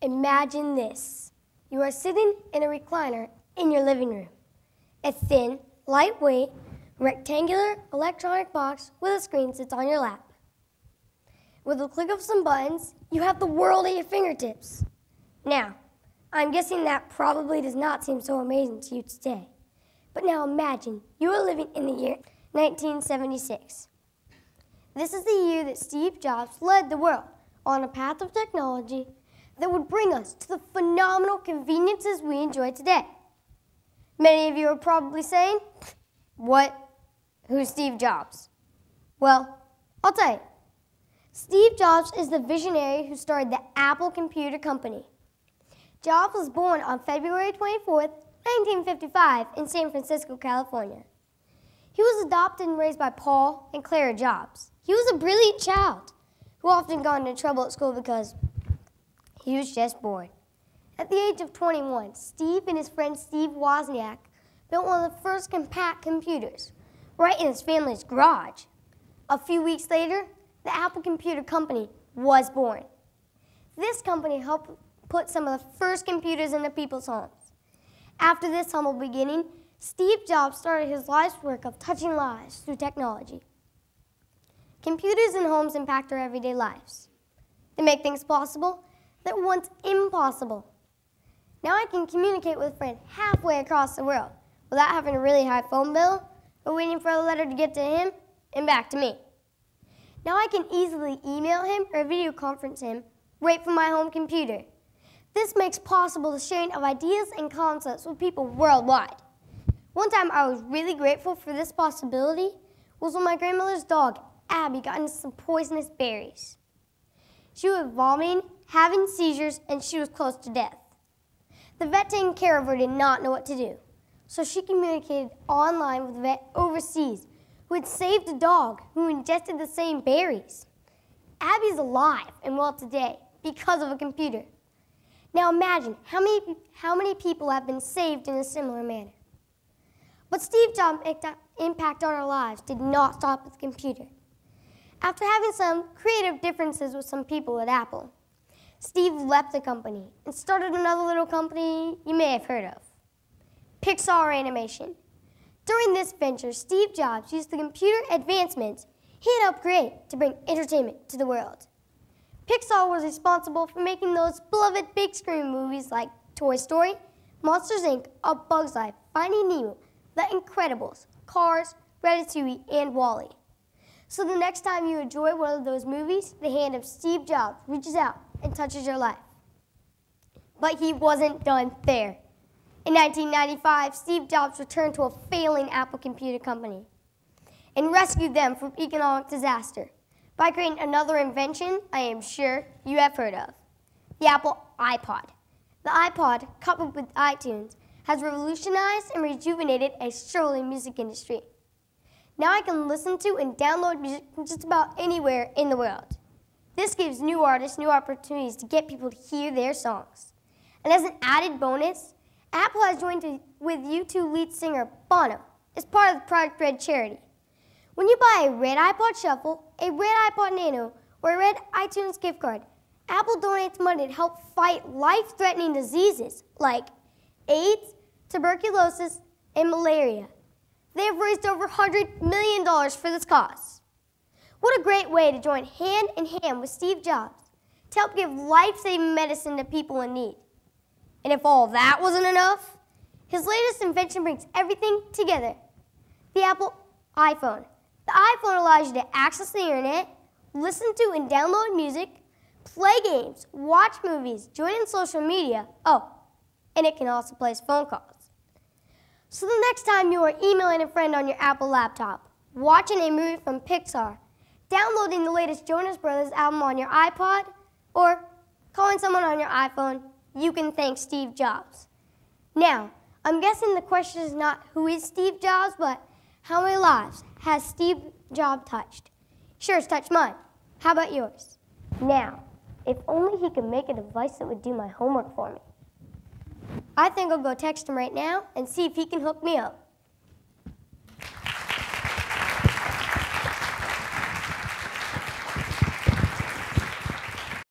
Imagine this. You are sitting in a recliner in your living room. A thin, lightweight, rectangular electronic box with a screen sits on your lap. With a click of some buttons, you have the world at your fingertips. Now, I'm guessing that probably does not seem so amazing to you today. But now imagine you are living in the year 1976. This is the year that Steve Jobs led the world on a path of technology that would bring us to the phenomenal conveniences we enjoy today. Many of you are probably saying, what? Who's Steve Jobs? Well, I'll tell you. Steve Jobs is the visionary who started the Apple Computer Company. Jobs was born on February 24th, 1955 in San Francisco, California. He was adopted and raised by Paul and Clara Jobs. He was a brilliant child who often got into trouble at school because he was just bored. At the age of 21, Steve and his friend Steve Wozniak built one of the first compact computers right in his family's garage. A few weeks later, the Apple Computer Company was born. This company helped put some of the first computers into people's homes. After this humble beginning, Steve Jobs started his life's work of touching lives through technology. Computers in homes impact our everyday lives. They make things possible that were once impossible. Now I can communicate with a friend halfway across the world without having a really high phone bill or waiting for a letter to get to him and back to me. Now I can easily email him or video conference him right from my home computer. This makes possible the sharing of ideas and concepts with people worldwide. One time I was really grateful for this possibility was when my grandmother's dog, Abby, got into some poisonous berries. She was vomiting, having seizures, and she was close to death. The vet taking care of her did not know what to do, so she communicated online with a vet overseas who had saved a dog who ingested the same berries. Abby's alive and well today because of a computer. Now imagine how many people have been saved in a similar manner. But Steve Jobs' impact on our lives did not stop with the computer. After having some creative differences with some people at Apple, Steve left the company and started another little company you may have heard of, Pixar Animation. During this venture, Steve Jobs used the computer advancements he had helped create to bring entertainment to the world. Pixar was responsible for making those beloved big screen movies like Toy Story, Monsters, Inc., A Bug's Life, Finding Nemo, The Incredibles, Cars, Ratatouille, and WALL-E. So the next time you enjoy one of those movies, the hand of Steve Jobs reaches out and touches your life. But he wasn't done there. In 1995, Steve Jobs returned to a failing Apple Computer Company and rescued them from economic disaster by creating another invention I am sure you have heard of, the Apple iPod. The iPod, coupled with iTunes, has revolutionized and rejuvenated a struggling music industry. Now I can listen to and download music from just about anywhere in the world. This gives new artists new opportunities to get people to hear their songs. And as an added bonus, Apple has joined with U2 lead singer Bono as part of the Project Red charity. When you buy a red iPod Shuffle, a red iPod Nano, or a red iTunes gift card, Apple donates money to help fight life-threatening diseases like AIDS, tuberculosis, and malaria. They have raised over $100 million for this cause. What a great way to join hand in hand with Steve Jobs to help give life-saving medicine to people in need. And if all that wasn't enough, his latest invention brings everything together. The Apple iPhone. The iPhone allows you to access the internet, listen to and download music, play games, watch movies, join in social media, and it can also place phone calls. So the next time you are emailing a friend on your Apple laptop, watching a movie from Pixar, downloading the latest Jonas Brothers album on your iPod, or calling someone on your iPhone, you can thank Steve Jobs. Now, I'm guessing the question is not who is Steve Jobs, but how many lives has Steve Jobs touched? Sure, it's touched mine. How about yours? Now, if only he could make a device that would do my homework for me. I think I'll go text him right now and see if he can hook me up.